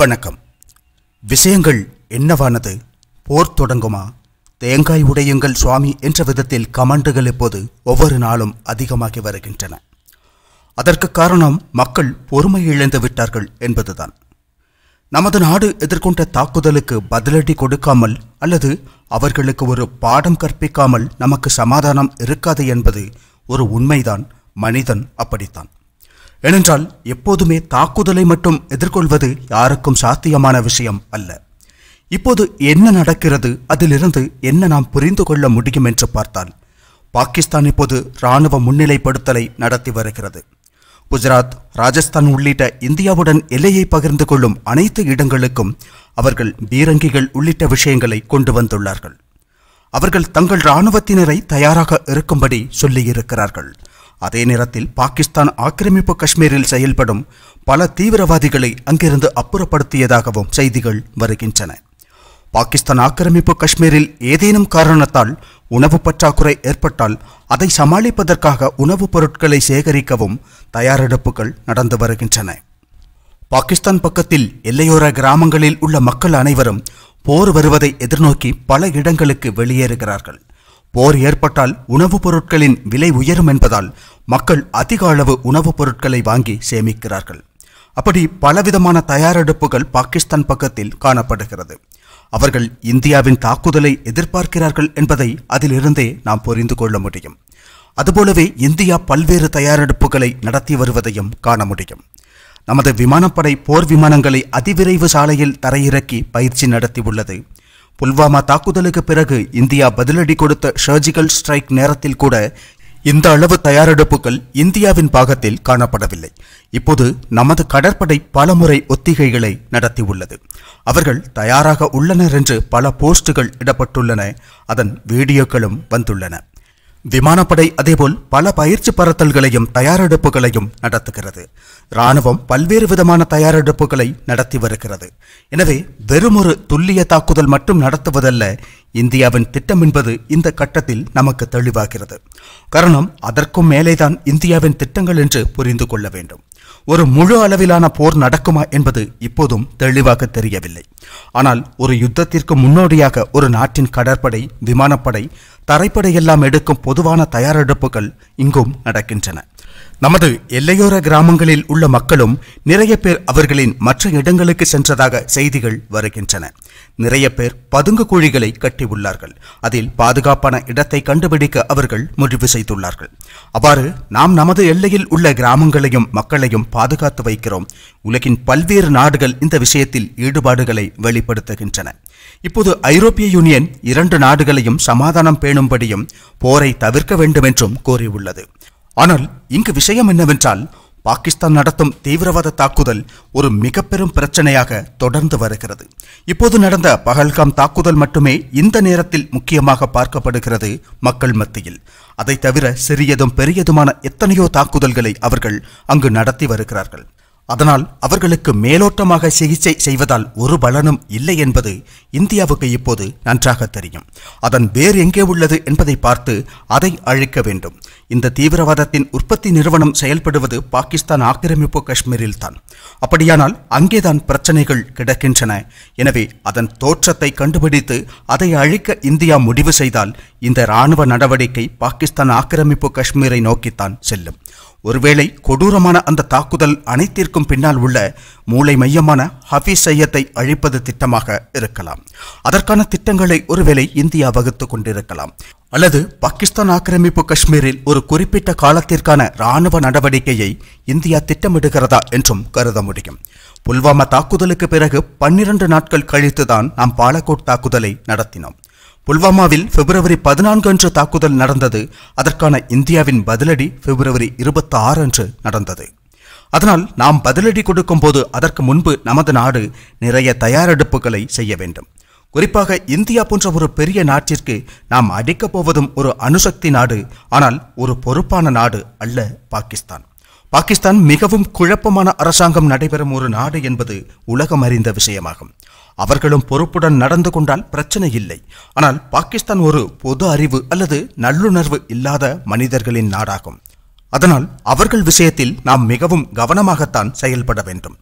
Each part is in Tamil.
வணக்கம். விஷயங்கள் என்னவானது? போர் தொடங்குமா? தேங்காய் உடையுங்கள் சுவாமி என்ற விதத்தில் கமெண்டுகள் இப்போது ஒவ்வொரு நாளும் அதிகமாகி வருகின்றன. அதற்கு காரணம் மக்கள் பொறுமை இழந்து விட்டார்கள் என்பதுதான். நமது நாடு எதிர்கொண்ட தாக்குதலுக்கு பதிலடி கொடுக்காமல் அல்லது அவர்களுக்கு ஒரு பாடம் கற்பிக்காமல் நமக்கு சமாதானம் இருக்காது என்பது ஒரு உண்மைதான். மனிதன் அப்படித்தான். ஏனென்றால் எப்போதுமே தாக்குதலை மட்டும் எதிர்கொள்வது யாருக்கும் சாத்தியமான விஷயம் அல்ல. இப்போது என்ன நடக்கிறது, அதிலிருந்து என்ன நாம் புரிந்து கொள்ள முடியும் என்று பார்த்தால், பாகிஸ்தான் இப்போது இராணுவ முன்னிலைப்படுத்தலை நடத்தி வருகிறது. குஜராத், ராஜஸ்தான் உள்ளிட்ட இந்தியாவுடன் எல்லையை பகிர்ந்து கொள்ளும் அனைத்து இடங்களுக்கும் அவர்கள் பீரங்கிகள் உள்ளிட்ட விஷயங்களை கொண்டு வந்துள்ளார்கள். அவர்கள் தங்கள் இராணுவத்தினரை தயாராக இருக்கும்படி சொல்லியிருக்கிறார்கள். அதே நேரத்தில் பாகிஸ்தான் ஆக்கிரமிப்பு காஷ்மீரில் செயல்படும் பல தீவிரவாதிகளை அங்கிருந்து அப்புறப்படுத்தியதாகவும் செய்திகள் வருகின்றன. பாகிஸ்தான் ஆக்கிரமிப்பு காஷ்மீரில் ஏதேனும் காரணத்தால் உணவு பற்றாக்குறை ஏற்பட்டால் அதை சமாளிப்பதற்காக உணவுப் பொருட்களை சேகரிக்கவும் தயாரெடுப்புகள் நடந்து வருகின்றன. பாகிஸ்தான் பக்கத்தில் எல்லையோர கிராமங்களில் உள்ள மக்கள் அனைவரும் போர் வருவதை எதிர்நோக்கி பல இடங்களுக்கு வெளியேறுகிறார்கள். போர் ஏற்பட்டால் உணவுப் பொருட்களின் விலை உயரும் என்பதால் மக்கள் அதிக அளவு உணவுப் பொருட்களை வாங்கி சேமிக்கிறார்கள். அப்படி பலவிதமான தயாரெடுப்புகள் பாகிஸ்தான் பக்கத்தில் காணப்படுகிறது. அவர்கள் இந்தியாவின் தாக்குதலை எதிர்பார்க்கிறார்கள் என்பதை அதிலிருந்தே நாம் புரிந்து கொள்ள முடியும். அதுபோலவே இந்தியா பல்வேறு தயாரெடுப்புகளை நடத்தி வருவதையும் காண முடியும். நமது விமானப்படை போர் விமானங்களை அதிவிரைவு சாலையில் தரையிறக்கி பயிற்சி நடத்தியுள்ளது. புல்வாமா தாக்குதலுக்கு பிறகு இந்தியா பதிலடி கொடுத்த சர்ஜிக்கல் ஸ்ட்ரைக் நேரத்தில் கூட இந்த அளவு தயாரெடுப்புகள் இந்தியாவின் பாகத்தில் காணப்படவில்லை. இப்போது நமது கடற்படை பலமுறை ஒத்திகைகளை நடத்தியுள்ளது. அவர்கள் தயாராக உள்ளனர் என்று பல போஸ்டுகள் இடப்பட்டுள்ளன. அதன் வீடியோக்களும் வந்துள்ளன. விமானப்படை அதேபோல் பல பயிற்சி பறத்தல்களையும் தயாரெடுப்புகளையும் நடத்துகிறது. இராணுவம் பல்வேறு விதமான தயாரெடுப்புகளை நடத்தி வருகிறது. எனவே வெறுமொரு துல்லிய தாக்குதல் மட்டும் நடத்துவதல்ல இந்தியாவின் திட்டம் என்பது இந்த கட்டத்தில் நமக்கு தெளிவாகிறது. காரணம், அதற்கும் மேலேதான் இந்தியாவின் திட்டங்கள் என்று புரிந்து கொள்ள வேண்டும். ஒரு முழு அளவிலான போர் நடக்குமா என்பது இப்போதும் தெளிவாக தெரியவில்லை. ஆனால் ஒரு யுத்தத்திற்கு முன்னோடியாக ஒரு நாட்டின் கடற்படை, விமானப்படை, தரைப்படை எல்லாம் எடுக்கும் பொதுவான தயாரெடுப்புகள் இங்கும் நடக்கின்றன. நமது எல்லையோர கிராமங்களில் உள்ள மக்களும் நிறைய பேர் அவர்களின் மற்ற இடங்களுக்கு சென்றதாக செய்திகள் வருகின்றன. நிறைய பேர் பதுங்கு குழிகளை கட்டியுள்ளார்கள். அதில் பாதுகாப்பான இடத்தை கண்டுபிடிக்க அவர்கள் முடிவு செய்துள்ளார்கள். அவ்வாறு நாம் நமது எல்லையில் உள்ள கிராமங்களையும் மக்களையும் பாதுகாத்து வைக்கிறோம். உலகின் பல்வேறு நாடுகள் இந்த விஷயத்தில் ஈடுபாடுகளை வெளிப்படுத்துகின்றன. இப்போது ஐரோப்பிய யூனியன் 2 நாடுகளையும் சமாதானம் பேணும்படியும் போரை தவிர்க்க வேண்டும் என்றும் கோரியுள்ளது. ஆனால் இங்கு விஷயம் என்னவென்றால், பாகிஸ்தான் நடத்தும் தீவிரவாத தாக்குதல் ஒரு மிக பெரும் பிரச்சனையாக தொடர்ந்து வருகிறது. இப்போது நடந்த பஹல்காம் தாக்குதல் மட்டுமே இந்த நேரத்தில் முக்கியமாக பார்க்கப்படுகிறது மக்கள் மத்தியில். அதை தவிர சிறியதும் பெரியதுமான எத்தனையோ தாக்குதல்களை அவர்கள் அங்கு நடத்தி வருகிறார்கள். அதனால் அவர்களுக்கு மேலோட்டமாக சிகிச்சை செய்வதால் ஒரு பலனும் இல்லை என்பது இந்தியாவுக்கு இப்போது நன்றாக தெரியும். அதன் வேறு எங்கே உள்ளது என்பதை பார்த்து அதை அழிக்க வேண்டும். இந்த தீவிரவாதத்தின் உற்பத்தி நிறுவனம் செயல்படுவது பாகிஸ்தான் ஆக்கிரமிப்பு காஷ்மீரில் தான். அப்படியானால் அங்கேதான் பிரச்சனைகள் கிடக்கின்றன. எனவே அதன் தோற்றத்தை கண்டுபிடித்து அதை அழிக்க இந்தியா முடிவு செய்தால் இந்த இராணுவ நடவடிக்கை பாகிஸ்தான் ஆக்கிரமிப்பு காஷ்மீரை நோக்கித்தான் செல்லும். ஒருவேளை கொடூரமான அந்த தாக்குதல் அனைத்திற்கும் பின்னால் உள்ள மூளை மையமான ஹபீஸ் சையத்தை அழிப்பது திட்டமாக இருக்கலாம். அதற்கான திட்டங்களை ஒருவேளை இந்தியா வகுத்து கொண்டிருக்கலாம். அல்லது பாகிஸ்தான் ஆக்கிரமிப்பு காஷ்மீரில் ஒரு குறிப்பிட்ட காலத்திற்கான இராணுவ நடவடிக்கையை இந்தியா திட்டமிடுகிறதா என்றும் கருத முடியும். புல்வாமா தாக்குதலுக்கு பிறகு 12 நாட்கள் கழித்துதான் நாம் பாலக்கோட் தாக்குதலை நடத்தினோம். புல்வாமாவில் பிப்ரவரி 14 அன்று தாக்குதல் நடந்தது. அதற்கான இந்தியாவின் பதிலடி பிப்ரவரி 26 அன்று நடந்தது. அதனால் நாம் பதிலடி கொடுக்கும் போது அதற்கு முன்பு நமது நாடு நிறைய தயாரெடுப்புகளை செய்ய வேண்டும். குறிப்பாக இந்தியா போன்ற ஒரு பெரிய நாட்டிற்கு நாம் அடிக்கப் போவதும் ஒரு அணுசக்தி நாடு, ஆனால் ஒரு பொறுப்பான நாடு அல்ல பாகிஸ்தான். பாகிஸ்தான் மிகவும் குழப்பமான அரசாங்கம் நடைபெறும் ஒரு நாடு என்பது உலகம் அறிந்த விஷயமாகும். அவர்களும் பொறுப்புடன் நடந்து கொண்டால் பிரச்சனை இல்லை. ஆனால் பாகிஸ்தான் ஒரு பொது அறிவு அல்லது நல்லுணர்வு இல்லாத மனிதர்களின் நாடாகும். அதனால் அவர்கள் விஷயத்தில் நாம் மிகவும் கவனமாகத்தான் செயல்பட வேண்டும்.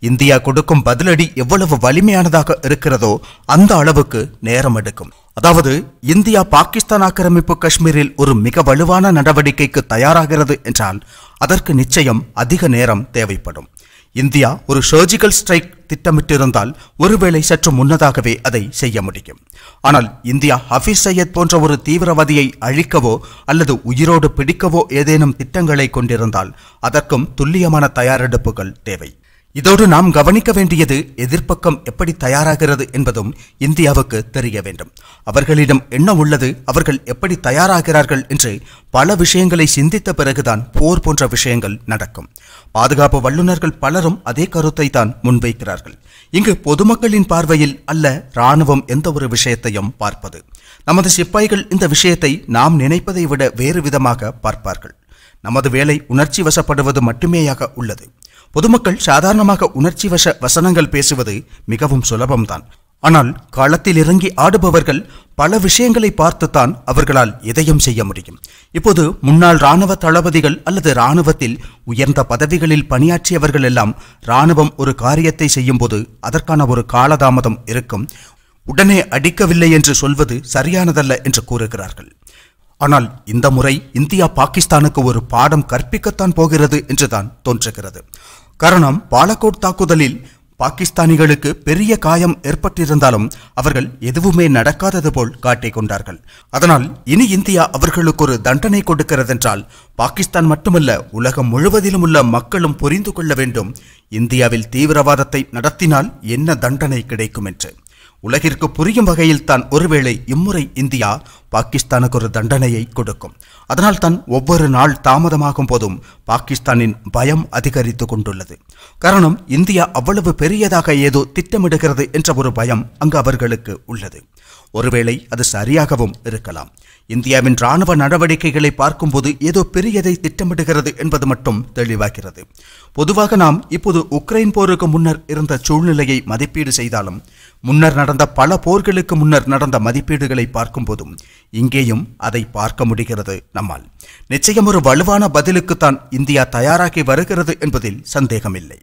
இந்தியா கொடுக்கும் பதிலடி எவ்வளவு வலிமையானதாக இருக்கிறதோ அந்த அளவுக்கு நேரம் எடுக்கும். அதாவது இந்தியா பாகிஸ்தான் ஆக்கிரமிப்பு காஷ்மீரில் ஒரு மிக வலுவான நடவடிக்கைக்கு தயாராகிறது என்றால் அதற்கு நிச்சயம் அதிக நேரம் தேவைப்படும். இந்தியா ஒரு சர்ஜிக்கல் ஸ்ட்ரைக் திட்டமிட்டிருந்தால் ஒருவேளை சற்று முன்னதாகவே அதை செய்ய முடியும். ஆனால் இந்தியா ஹபீஸ் சையத் போன்ற ஒரு தீவிரவாதியை அழிக்கவோ அல்லது உயிரோடு பிடிக்கவோ ஏதேனும் திட்டங்களை கொண்டிருந்தால் அதற்கும் துல்லியமான தயாரெடுப்புகள் தேவை. இதோடு நாம் கவனிக்க வேண்டியது எதிர்ப்பக்கம் எப்படி தயாராகிறது என்பதும் இந்தியாவுக்கு தெரிய வேண்டும். அவர்களிடம் என்ன உள்ளது, அவர்கள் எப்படி தயாராகிறார்கள் என்று பல விஷயங்களை சிந்தித்த பிறகுதான் போர் போன்ற விஷயங்கள் நடக்கும். பாதுகாப்பு வல்லுநர்கள் பலரும் அதே கருத்தை தான் முன்வைக்கிறார்கள். இங்கு பொதுமக்களின் பார்வையில் அல்ல இராணுவம் எந்த ஒரு விஷயத்தையும் பார்ப்பது. நமது சிப்பாய்கள் இந்த விஷயத்தை நாம் நினைப்பதை விட வேறு விதமாக பார்ப்பார்கள். நமது வேலை உணர்ச்சி வசப்படுவது மட்டுமேயாக உள்ளது. பொதுமக்கள் சாதாரணமாக உணர்ச்சி வச வசனங்கள் பேசுவது மிகவும் சுலபம்தான். ஆனால் களத்தில் இறங்கி ஆடுபவர்கள் பல விஷயங்களை பார்த்துத்தான் அவர்களால் எதையும் செய்ய முடியும். இப்போது முன்னாள் இராணுவ தளபதிகள் அல்லது இராணுவத்தில் உயர்ந்த பதவிகளில் பணியாற்றியவர்கள் எல்லாம் இராணுவம் ஒரு காரியத்தை செய்யும் போது அதற்கான ஒரு காலதாமதம் இருக்கும், உடனே அடிக்கவில்லை என்று சொல்வது சரியானதல்ல என்று கூறுகிறார்கள். ஆனால் இந்த முறை இந்தியா பாகிஸ்தானுக்கு ஒரு பாடம் கற்பிக்கத்தான் போகிறது என்றுதான் தோன்றுகிறது. காரணம், பாலகோட் தாக்குதலில் பாகிஸ்தானிகளுக்கு பெரிய காயம் ஏற்பட்டிருந்தாலும் அவர்கள் எதுவுமே நடக்காதது போல் காட்டிக் கொண்டார்கள். அதனால் இனி இந்தியா அவர்களுக்கு ஒரு தண்டனை கொடுக்கிறதென்றால் பாகிஸ்தான் மட்டுமல்ல, உலகம் முழுவதிலும் உள்ள மக்களும் புரிந்து கொள்ள வேண்டும் இந்தியாவில் தீவிரவாதத்தை நடத்தினால் என்ன தண்டனை கிடைக்கும் என்று. உலகிற்கு புரியும் வகையில் தான் ஒருவேளை இம்முறை இந்தியா பாகிஸ்தானுக்கு ஒரு தண்டனையை கொடுக்கும். அதனால் தான் ஒவ்வொரு நாள் தாமதமாகும் போதும் பாகிஸ்தானின் பயம் அதிகரித்து கொண்டுள்ளது. காரணம், இந்தியா அவ்வளவு பெரியதாக ஏதோ திட்டமிடுகிறது என்ற ஒரு பயம் அங்கு அவர்களுக்கு உள்ளது. ஒருவேளை அது சரியாகவும் இருக்கலாம். இந்தியாவின் இராணுவ நடவடிக்கைகளை பார்க்கும்போது ஏதோ பெரியதை திட்டமிடுகிறது என்பது மட்டும் தெளிவாகிறது. பொதுவாக நாம் இப்போது உக்ரைன் போருக்கு முன்னர் இருந்த சூழ்நிலையை மதிப்பீடு செய்தாலும் முன்னர் நடந்த பல போர்களுக்கு முன்னர் நடந்த மதிப்பீடுகளை பார்க்கும் போதும் இங்கேயும் அதை பார்க்க முடிகிறது நம்மால். நிச்சயம் ஒரு வலுவான பதிலுக்குத்தான் இந்தியா தயாராகி வருகிறது என்பதில் சந்தேகமில்லை.